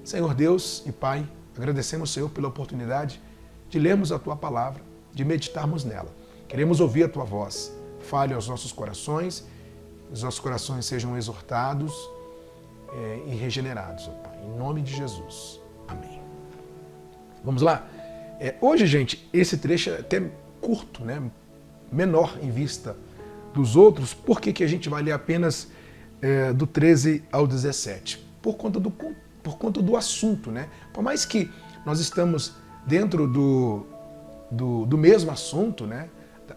Senhor Deus e Pai, agradecemos, Senhor, pela oportunidade de lermos a Tua palavra, de meditarmos nela. Queremos ouvir a Tua voz. Fale aos nossos corações, os nossos corações sejam exortados e regenerados, ó Pai. Em nome de Jesus. Amém. Vamos lá? Hoje, gente, esse trecho é até curto, né? Menor em vista dos outros. Por que a gente vai ler apenas do 13 ao 17? Por conta do assunto, né? Por mais que nós estamos dentro do mesmo assunto, né?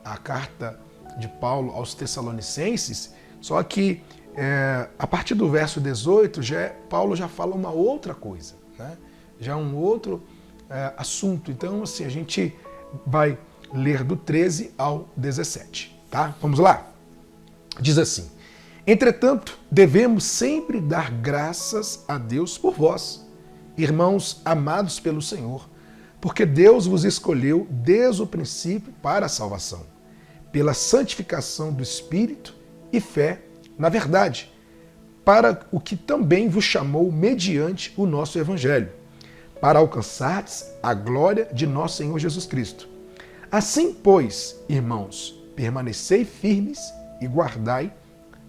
A carta de Paulo aos Tessalonicenses, só que a partir do verso 18, Paulo já fala uma outra coisa, né? Já um outro assunto. Então, assim, a gente vai ler do 13 ao 17, tá? Vamos lá? Diz assim: entretanto, devemos sempre dar graças a Deus por vós, irmãos amados pelo Senhor, porque Deus vos escolheu desde o princípio para a salvação, pela santificação do Espírito e fé na verdade, para o que também vos chamou mediante o nosso Evangelho, para alcançardes a glória de nosso Senhor Jesus Cristo. Assim, pois, irmãos, permanecei firmes e guardai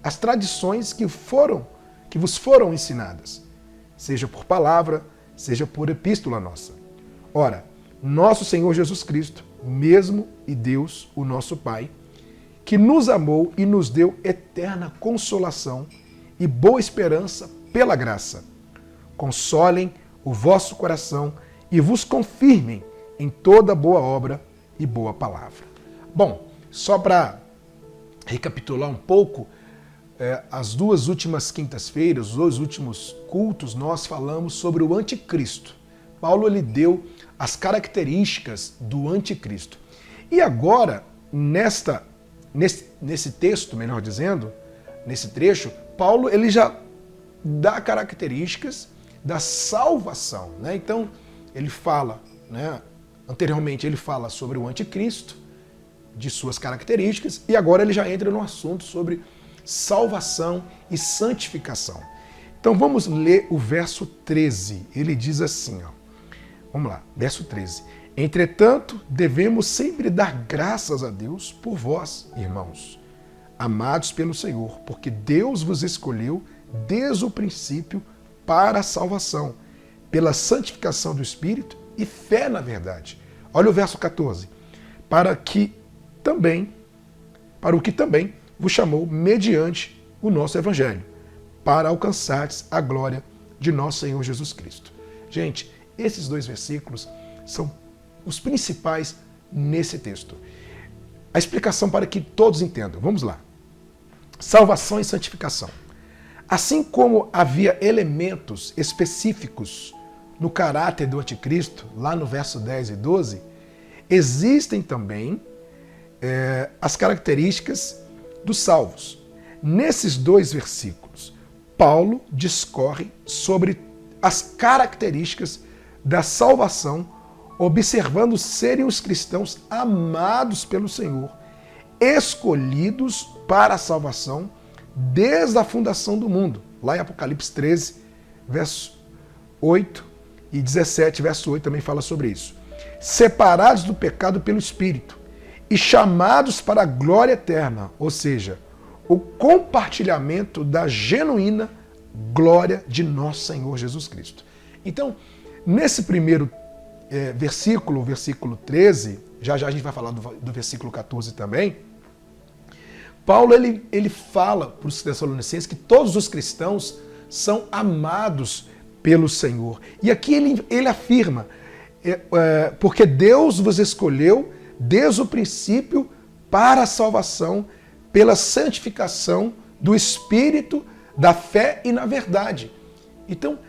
as tradições que vos foram ensinadas, seja por palavra, seja por epístola nossa. Ora, nosso Senhor Jesus Cristo, mesmo e Deus, o nosso Pai, que nos amou e nos deu eterna consolação e boa esperança pela graça, consolem o vosso coração e vos confirmem em toda boa obra e boa palavra. Bom, só para recapitular um pouco, as duas últimas quintas-feiras, os dois últimos cultos, nós falamos sobre o anticristo. Paulo lhe deu as características do anticristo. E agora, nesse texto, melhor dizendo, nesse trecho, Paulo ele já dá características da salvação, né? Então, ele fala, né, anteriormente ele fala sobre o anticristo, de suas características, e agora ele já entra no assunto sobre salvação e santificação. Então vamos ler o verso 13. Ele diz assim, ó. Vamos lá, verso 13. Entretanto, devemos sempre dar graças a Deus por vós, irmãos, amados pelo Senhor, porque Deus vos escolheu desde o princípio para a salvação, pela santificação do Espírito e fé na verdade. Olha o verso 14. Para o que também vos chamou mediante o nosso Evangelho, para alcançardes a glória de nosso Senhor Jesus Cristo. Gente, esses dois versículos são os principais nesse texto. A explicação para que todos entendam. Vamos lá. Salvação e santificação. Assim como havia elementos específicos no caráter do anticristo, lá no verso 10 e 12, existem também as características dos salvos. Nesses dois versículos, Paulo discorre sobre as características da salvação, observando serem os cristãos amados pelo Senhor, escolhidos para a salvação desde a fundação do mundo. Lá em Apocalipse 13, verso 8 e 17, verso 8 também fala sobre isso. Separados do pecado pelo Espírito e chamados para a glória eterna, ou seja, o compartilhamento da genuína glória de nosso Senhor Jesus Cristo. Então, nesse primeiro versículo, o versículo 13, já a gente vai falar do versículo 14 também, Paulo ele fala para os Tessalonicenses que todos os cristãos são amados pelo Senhor. E aqui ele afirma, porque Deus vos escolheu desde o princípio para a salvação, pela santificação do Espírito, da fé e na verdade. Então,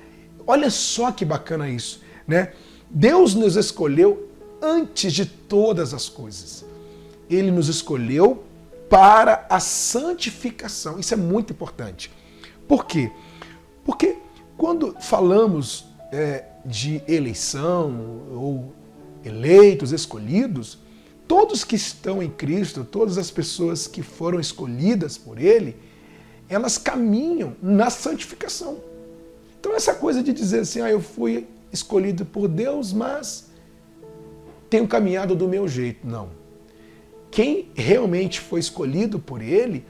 olha só que bacana isso, né? Deus nos escolheu antes de todas as coisas. Ele nos escolheu para a santificação. Isso é muito importante. Por quê? Porque quando falamos de eleição ou eleitos, escolhidos, todos que estão em Cristo, todas as pessoas que foram escolhidas por Ele, elas caminham na santificação. Então essa coisa de dizer assim, eu fui escolhido por Deus, mas tenho caminhado do meu jeito. Não. Quem realmente foi escolhido por Ele,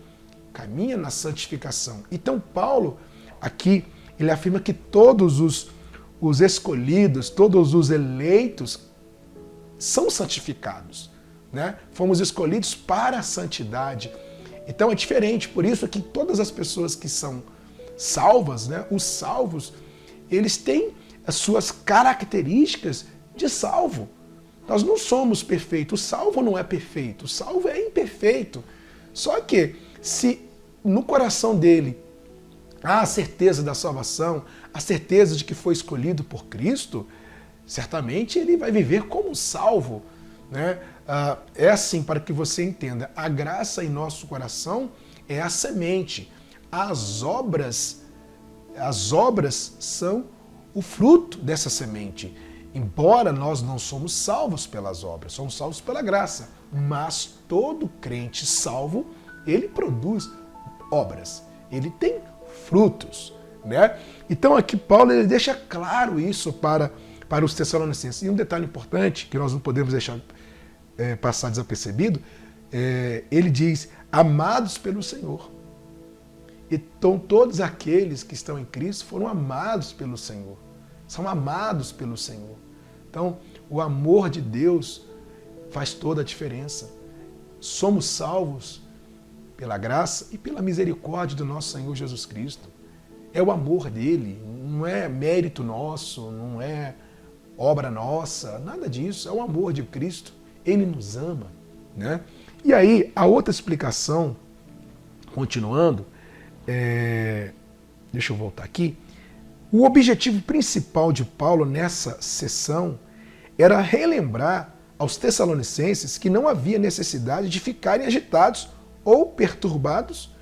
caminha na santificação. Então Paulo, aqui, ele afirma que todos os escolhidos, todos os eleitos são santificados, né? Fomos escolhidos para a santidade. Então é diferente, por isso que todas as pessoas que são salvas, né? Os salvos, eles têm as suas características de salvo. Nós não somos perfeitos, o salvo não é perfeito, o salvo é imperfeito. Só que se no coração dele há a certeza da salvação, a certeza de que foi escolhido por Cristo, certamente ele vai viver como salvo, né? É assim, para que você entenda, a graça em nosso coração é a semente. As obras são o fruto dessa semente. Embora nós não somos salvos pelas obras, somos salvos pela graça. Mas todo crente salvo, ele produz obras, ele tem frutos, né? Então aqui Paulo ele deixa claro isso para os Tessalonicenses. E um detalhe importante que nós não podemos deixar passar desapercebido, ele diz, amados pelo Senhor. Então todos aqueles que estão em Cristo foram amados pelo Senhor. São amados pelo Senhor. Então o amor de Deus faz toda a diferença. Somos salvos pela graça e pela misericórdia do nosso Senhor Jesus Cristo. É o amor dele, não é mérito nosso, não é obra nossa, nada disso, é o amor de Cristo. Ele nos ama, né? E aí, a outra explicação, continuando, deixa eu voltar aqui, o objetivo principal de Paulo nessa sessão era relembrar aos Tessalonicenses que não havia necessidade de ficarem agitados ou perturbados,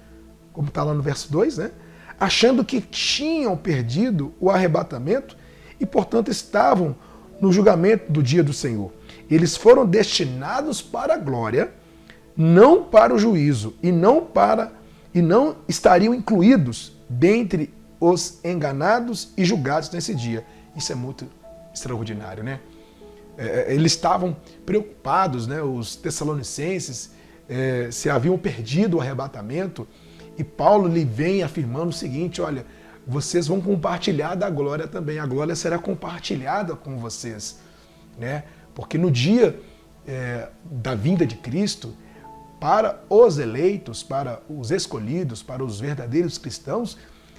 como está lá no verso 2, né? Achando que tinham perdido o arrebatamento e, portanto, estavam no julgamento do dia do Senhor. Eles foram destinados para a glória, não para o juízo, e não estariam incluídos dentre os enganados e julgados nesse dia. Isso é muito extraordinário, né? Eles estavam preocupados, né? Os Tessalonicenses se haviam perdido o arrebatamento, e Paulo lhe vem afirmando o seguinte, olha, vocês vão compartilhar da glória também, a glória será compartilhada com vocês, né? Porque no dia da vinda de Cristo, para os eleitos, para os escolhidos, para os verdadeiros cristãos,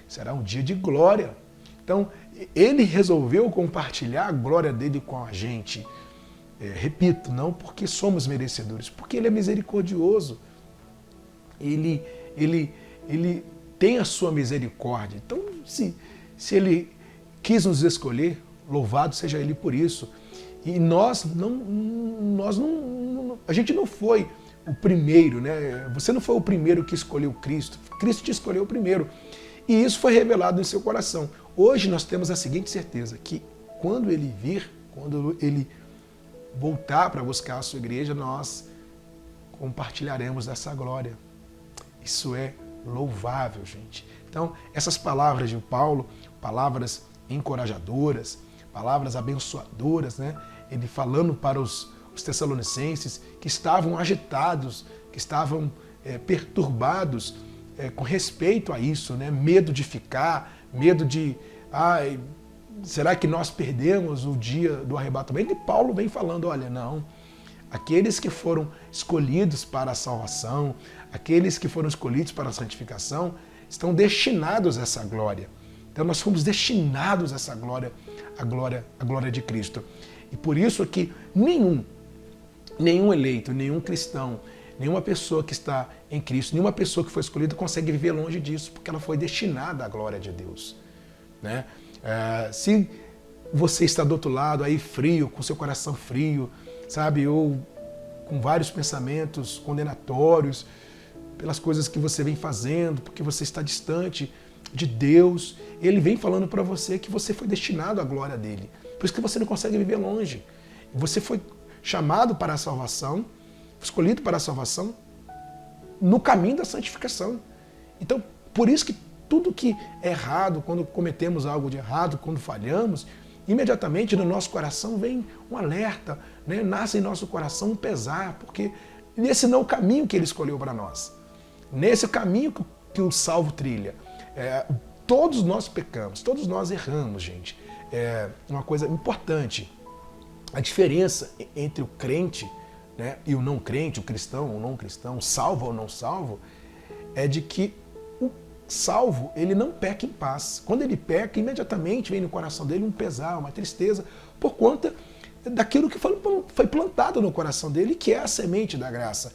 será um dia de glória. Então, ele resolveu compartilhar a glória dele com a gente. Repito, não porque somos merecedores, porque ele é misericordioso. Ele tem a sua misericórdia. Então, se ele quis nos escolher, louvado seja ele por isso. E a gente não foi o primeiro, né? Você não foi o primeiro que escolheu Cristo. Cristo te escolheu primeiro. E isso foi revelado em seu coração. Hoje nós temos a seguinte certeza, que quando ele vir, quando ele voltar para buscar a sua igreja, nós compartilharemos dessa glória. Isso é louvável, gente. Então, essas palavras de Paulo, palavras encorajadoras, palavras abençoadoras, né? Ele falando para os Tessalonicenses que estavam agitados, que estavam perturbados com respeito a isso, né? Medo de ficar, medo de... será que nós perdemos o dia do arrebatamento? E Paulo vem falando, olha, não, aqueles que foram escolhidos para a salvação, aqueles que foram escolhidos para a santificação, estão destinados a essa glória. Então nós fomos destinados a essa glória, a glória de Cristo. E por isso que nenhum eleito, nenhum cristão, nenhuma pessoa que está em Cristo, nenhuma pessoa que foi escolhida consegue viver longe disso, porque ela foi destinada à glória de Deus, né? Se você está do outro lado aí frio, com seu coração frio, sabe, ou com vários pensamentos condenatórios pelas coisas que você vem fazendo, porque você está distante de Deus, ele vem falando para você que você foi destinado à glória dele. Por isso que você não consegue viver longe. Você foi chamado para a salvação, escolhido para a salvação no caminho da santificação. Então, por isso que tudo que é errado, quando cometemos algo de errado, quando falhamos, imediatamente no nosso coração vem um alerta, né? Nasce em nosso coração um pesar, porque esse não é o caminho que ele escolheu para nós. Nesse caminho que o salvo trilha. Todos nós pecamos, todos nós erramos, gente. É uma coisa importante. A diferença entre o crente, né, e o não crente, o cristão ou não cristão, salvo ou não salvo, é de que o salvo, ele não peca em paz. Quando ele peca, imediatamente vem no coração dele um pesar, uma tristeza, por conta daquilo que foi plantado no coração dele, que é a semente da graça.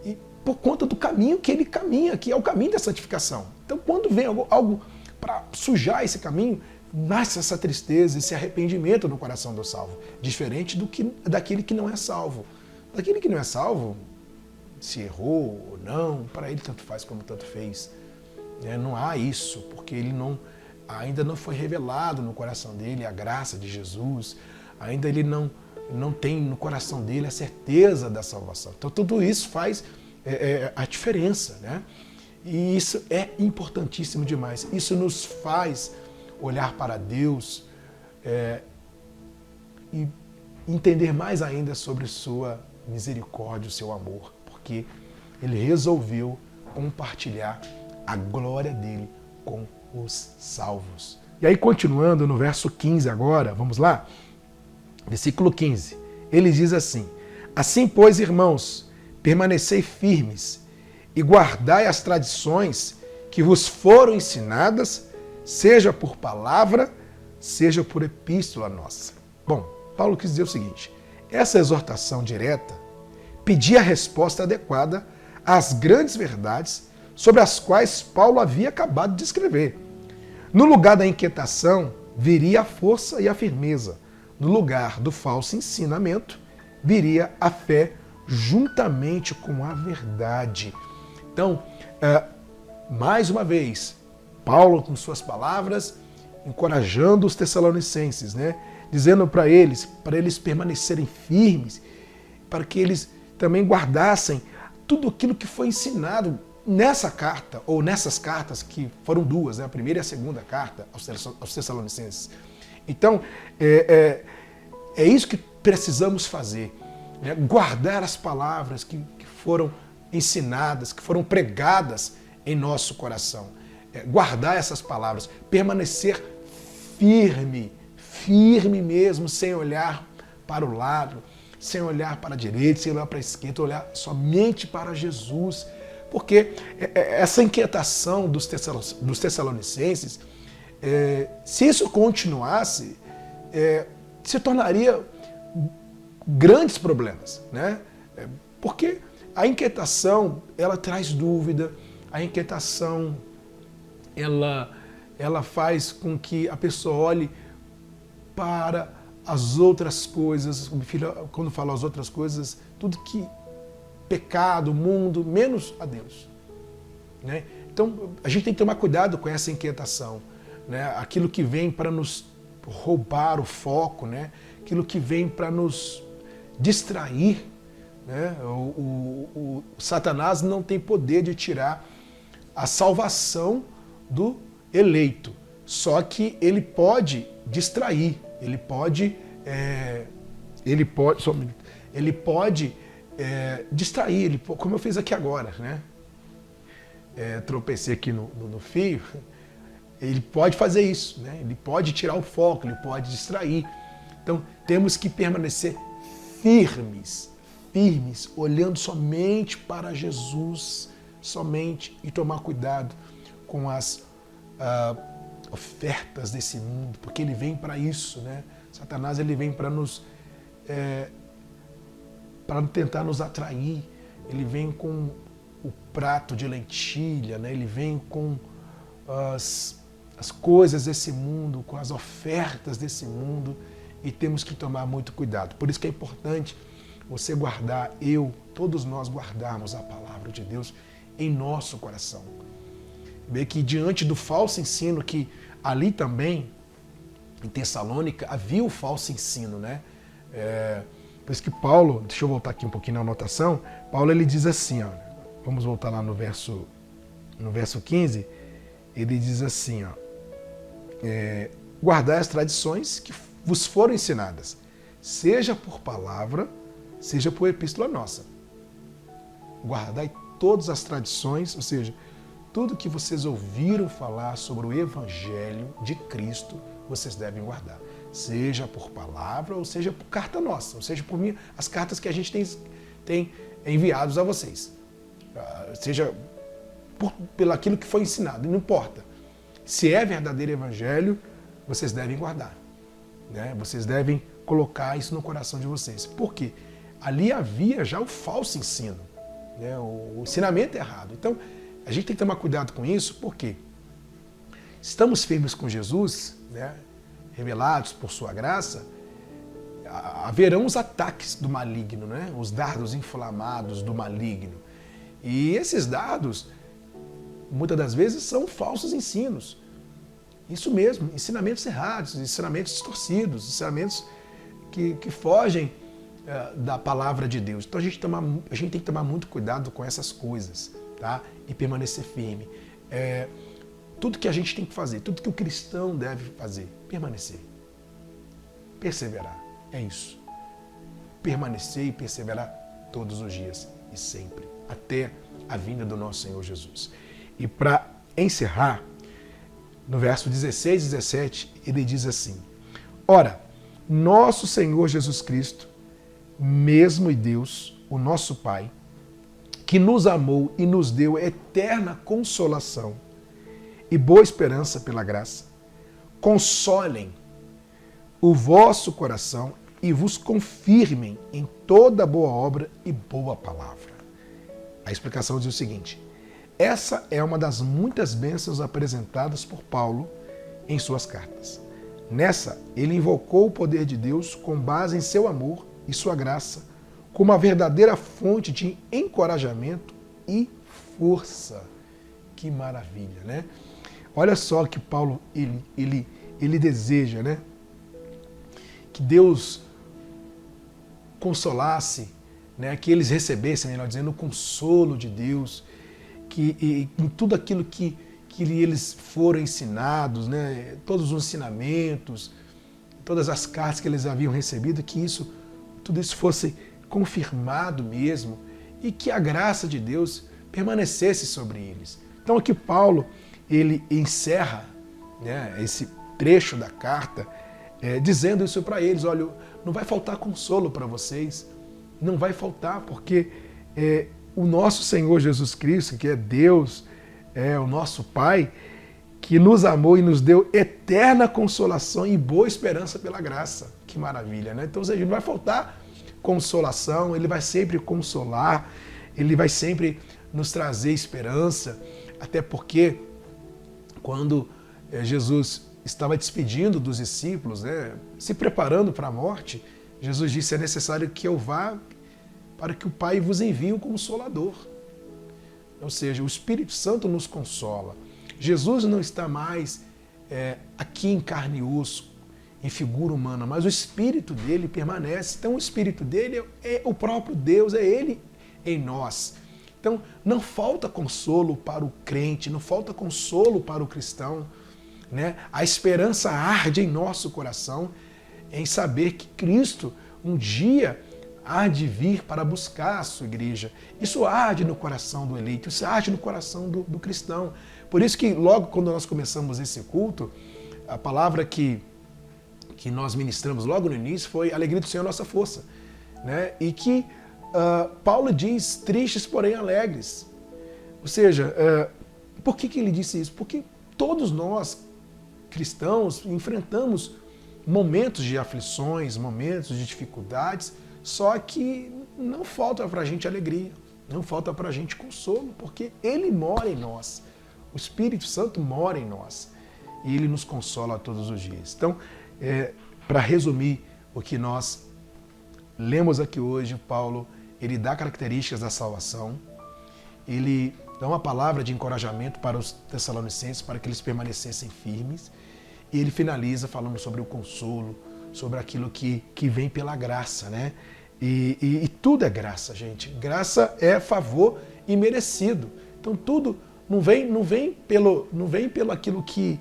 E por conta do caminho que ele caminha, que é o caminho da santificação. Então, quando vem algo para sujar esse caminho, nasce essa tristeza, esse arrependimento no coração do salvo, diferente daquele que não é salvo. Daquele que não é salvo, se errou ou não, para ele tanto faz como tanto fez. Não há isso, porque ele ainda não foi revelado no coração dele a graça de Jesus, ainda ele não tem no coração dele a certeza da salvação. Então tudo isso faz a diferença, né? E isso é importantíssimo demais. Isso nos faz olhar para Deus e entender mais ainda sobre sua misericórdia, o seu amor, porque ele resolveu compartilhar a glória dele com os salvos. E aí, continuando no verso 15 agora, vamos lá? Versículo 15. Ele diz assim: assim, pois, irmãos, permanecei firmes e guardai as tradições que vos foram ensinadas, seja por palavra, seja por epístola nossa. Bom, Paulo quis dizer o seguinte: essa exortação direta pedia a resposta adequada às grandes verdades sobre as quais Paulo havia acabado de escrever. No lugar da inquietação, viria a força e a firmeza. No lugar do falso ensinamento, viria a fé juntamente com a verdade. Então, mais uma vez, Paulo, com suas palavras, encorajando os tessalonicenses, né? Dizendo para eles permanecerem firmes, para que eles também guardassem tudo aquilo que foi ensinado nessa carta, ou nessas cartas, que foram duas, né? A primeira e a segunda carta aos Tessalonicenses. Então, é isso que precisamos fazer, né? Guardar as palavras que foram ensinadas, que foram pregadas em nosso coração. Guardar essas palavras, permanecer firme mesmo, sem olhar para o lado, sem olhar para a direita, sem olhar para a esquerda, olhar somente para Jesus. Porque essa inquietação dos Tessalonicenses, se isso continuasse, se tornaria grandes problemas, né? Porque a inquietação, ela traz dúvida, a inquietação, ela faz com que a pessoa olhe para as outras coisas, quando falo as outras coisas, tudo que pecado, mundo, menos a Deus, né? Então, a gente tem que tomar cuidado com essa inquietação, né? Aquilo que vem para nos roubar o foco, né? Aquilo que vem para nos distrair, né? O Satanás não tem poder de tirar a salvação do eleito, só que ele pode distrair, ele pode distrair, como eu fiz aqui agora, né? Tropecei aqui no fio. Ele pode fazer isso, né? Ele pode tirar o foco, ele pode distrair. Então, temos que permanecer firmes, olhando somente para Jesus, somente, e tomar cuidado com as ofertas desse mundo, porque ele vem para isso, né? Satanás, ele vem para para tentar nos atrair. Ele vem com o prato de lentilha, né? Ele vem com as coisas desse mundo, com as ofertas desse mundo, e temos que tomar muito cuidado. Por isso que é importante você guardar, todos nós guardarmos a palavra de Deus em nosso coração. Vê que diante do falso ensino, que ali também, em Tessalônica, havia o falso ensino, né? Por isso que Paulo, deixa eu voltar aqui um pouquinho na anotação, Paulo ele diz assim, ó, vamos voltar lá no verso no verso 15, ele diz assim, ó, guardai as tradições que vos foram ensinadas, seja por palavra, seja por epístola nossa. Guardai todas as tradições, ou seja, tudo que vocês ouviram falar sobre o Evangelho de Cristo, vocês devem guardar. Seja por palavra, ou seja por carta nossa, ou seja por mim, as cartas que a gente tem enviados a vocês. Seja pelo aquilo que foi ensinado, não importa. Se é verdadeiro Evangelho, vocês devem guardar. Né? Vocês devem colocar isso no coração de vocês. Por quê? Ali havia já o falso ensino, né? O ensinamento errado. Então, a gente tem que tomar cuidado com isso, porque estamos firmes com Jesus, né? Revelados por sua graça, haverão os ataques do maligno, né? Os dardos inflamados do maligno. E esses dardos, muitas das vezes, são falsos ensinos. Isso mesmo, ensinamentos errados, ensinamentos distorcidos, ensinamentos que fogem da palavra de Deus. Então a gente tem que tomar muito cuidado com essas coisas, tá? E permanecer firme. Tudo que a gente tem que fazer, tudo que o cristão deve fazer, permanecer. Perseverar, é isso. Permanecer e perseverar todos os dias e sempre, até a vinda do nosso Senhor Jesus. E para encerrar, no verso 16 e 17, ele diz assim: ora, nosso Senhor Jesus Cristo, mesmo e Deus, o nosso Pai, que nos amou e nos deu eterna consolação e boa esperança pela graça, consolem o vosso coração e vos confirmem em toda boa obra e boa palavra. A explicação diz o seguinte: essa é uma das muitas bênçãos apresentadas por Paulo em suas cartas. Nessa, ele invocou o poder de Deus com base em seu amor e sua graça, como uma verdadeira fonte de encorajamento e força. Que maravilha, né? Olha só que Paulo, ele deseja, né? Que Deus consolasse, né? Que eles recebessem, melhor dizendo, o consolo de Deus, que em tudo aquilo que eles foram ensinados, né? Todos os ensinamentos, todas as cartas que eles haviam recebido, que tudo isso fosse confirmado mesmo e que a graça de Deus permanecesse sobre eles. Então aqui Paulo, ele encerra, né, esse trecho da carta dizendo isso para eles: olha, não vai faltar consolo para vocês, não vai faltar, porque o nosso Senhor Jesus Cristo, que é Deus, o nosso Pai, que nos amou e nos deu eterna consolação e boa esperança pela graça. Que maravilha, né? Então, ou seja, não vai faltar consolação, Ele vai sempre consolar, Ele vai sempre nos trazer esperança, até porque quando Jesus estava despedindo dos discípulos, né, se preparando para a morte, Jesus disse: é necessário que eu vá para que o Pai vos envie o Consolador. Ou seja, o Espírito Santo nos consola. Jesus não está mais aqui em carne e osso, em figura humana, mas o Espírito dele permanece. Então o Espírito dele é o próprio Deus, é Ele em nós. Então não falta consolo para o crente, não falta consolo para o cristão, né? A esperança arde em nosso coração em saber que Cristo um dia há de vir para buscar a sua igreja. Isso arde no coração do eleito, isso arde no coração do cristão. Por isso que logo quando nós começamos esse culto, a palavra que nós ministramos logo no início foi: a alegria do Senhor é a nossa força, né? E que Paulo diz: tristes, porém alegres. Ou seja, por que ele disse isso? Porque todos nós, cristãos, enfrentamos momentos de aflições, momentos de dificuldades, só que não falta para a gente alegria, não falta para a gente consolo, porque Ele mora em nós. O Espírito Santo mora em nós e Ele nos consola todos os dias. Então, para resumir o que nós lemos aqui hoje, Paulo, ele dá características da salvação, ele dá uma palavra de encorajamento para os Tessalonicenses, para que eles permanecessem firmes, e ele finaliza falando sobre o consolo, sobre aquilo que vem pela graça, né? E tudo é graça, gente. Graça é favor imerecido. Então tudo não vem pelo aquilo que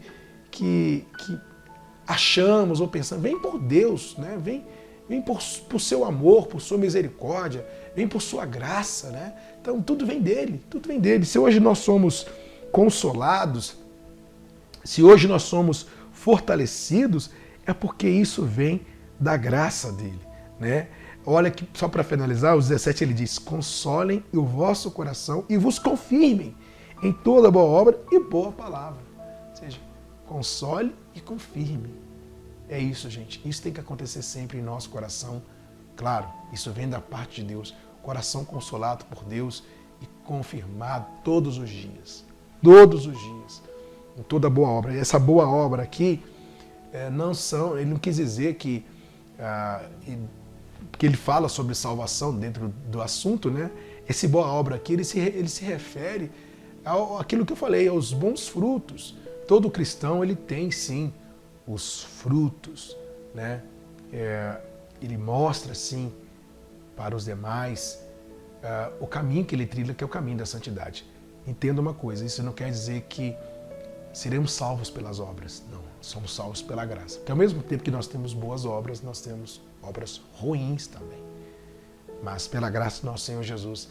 achamos ou pensamos, vem por Deus, né? Vem por seu amor, por sua misericórdia, vem por sua graça, né? Então tudo vem dele, tudo vem dele. Se hoje nós somos consolados, se hoje nós somos fortalecidos, é porque isso vem da graça dele, né? Olha que, só para finalizar, o 17 ele diz, consolem o vosso coração e vos confirmem em toda boa obra e boa palavra. Ou seja, console e confirme. É isso, gente. Isso tem que acontecer sempre em nosso coração. Claro, isso vem da parte de Deus. Coração consolado por Deus e confirmado todos os dias. Todos os dias. Em toda boa obra. E essa boa obra aqui, ele não quis dizer que ele fala sobre salvação dentro do assunto, né? Esse boa obra aqui, ele se refere àquilo que eu falei, aos bons frutos. Todo cristão, ele tem sim os frutos, né? Ele mostra sim para os demais o caminho que ele trilha, que é o caminho da santidade. Entenda uma coisa, isso não quer dizer que seremos salvos pelas obras. Não, somos salvos pela graça. Porque ao mesmo tempo que nós temos boas obras, nós temos obras ruins também. Mas pela graça do nosso Senhor Jesus,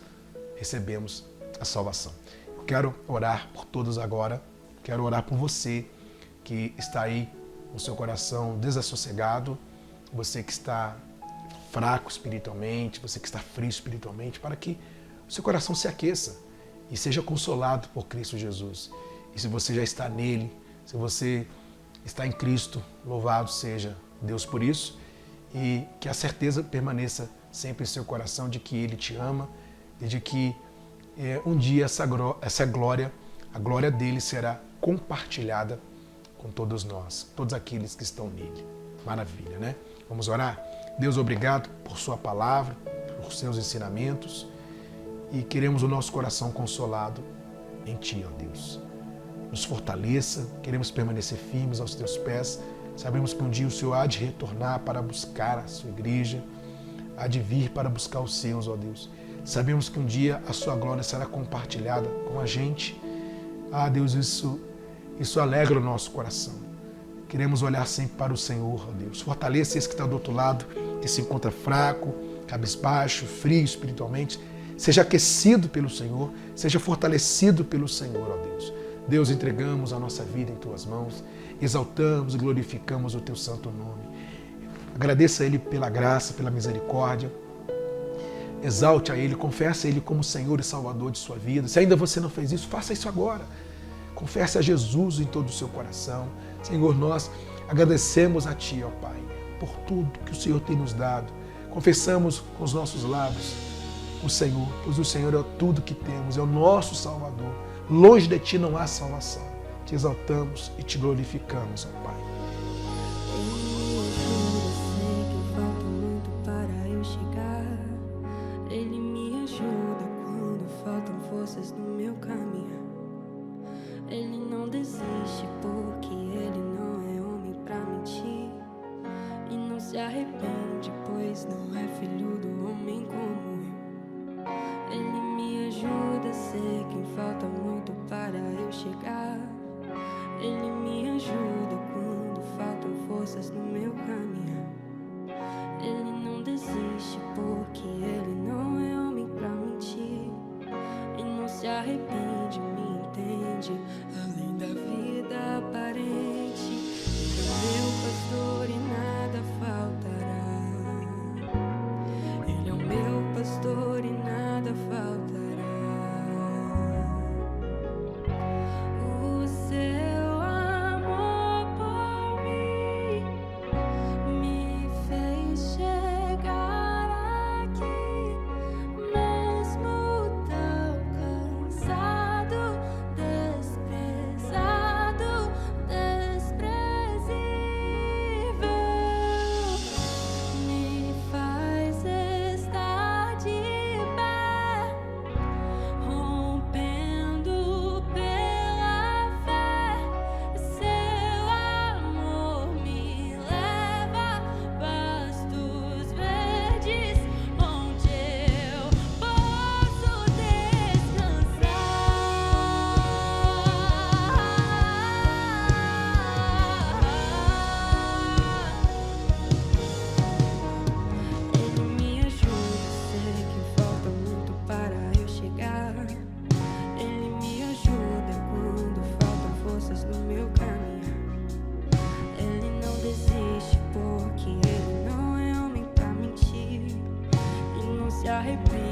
recebemos a salvação. Eu quero orar por todos agora. Quero orar por você que está aí com o seu coração desassossegado, você que está fraco espiritualmente, você que está frio espiritualmente, para que o seu coração se aqueça e seja consolado por Cristo Jesus. E se você já está nele, se você está em Cristo, louvado seja Deus por isso, e que a certeza permaneça sempre em seu coração de que Ele te ama e de que um dia essa glória, a glória dele será compartilhada com todos nós, todos aqueles que estão nele. Maravilha, né? Vamos orar? Deus, obrigado por sua palavra, por seus ensinamentos, e queremos o nosso coração consolado em Ti, ó Deus. Nos fortaleça, queremos permanecer firmes aos Teus pés. Sabemos que um dia o Senhor há de retornar para buscar a sua igreja, há de vir para buscar os seus, ó Deus. Sabemos que um dia a sua glória será compartilhada com a gente. Ah, Deus, isso alegra o nosso coração. Queremos olhar sempre para o Senhor, ó Deus. Fortaleça esse que está do outro lado, que se encontra fraco, cabisbaixo, frio espiritualmente. Seja aquecido pelo Senhor, seja fortalecido pelo Senhor, ó Deus. Deus, entregamos a nossa vida em Tuas mãos, exaltamos e glorificamos o Teu santo nome. Agradeça a Ele pela graça, pela misericórdia. Exalte a Ele, confesse a Ele como Senhor e Salvador de sua vida. Se ainda você não fez isso, faça isso agora. Confesse a Jesus em todo o seu coração. Senhor, nós agradecemos a Ti, ó Pai, por tudo que o Senhor tem nos dado. Confessamos com os nossos lábios o Senhor, pois o Senhor é tudo que temos, é o nosso Salvador. Longe de Ti não há salvação. Te exaltamos e Te glorificamos, ó Pai. No meu caminho, Ele não desiste, porque Ele não é homem pra mentir, e não se arrepende, pois não é filho do homem como eu. Ele me ajuda, sei que falta muito para eu chegar. Ele me ajuda quando faltam forças no meu caminho. Ele não desiste, porque Ele não é homem pra mentir, se arrepende, me entende, além da vida aparente. Ele é meu pastor e nada faltará. Ele é o meu pastor e nada faltará. O seu amor por mim me fez chegar aqui, mesmo tão cansado, desprezado. arrepende.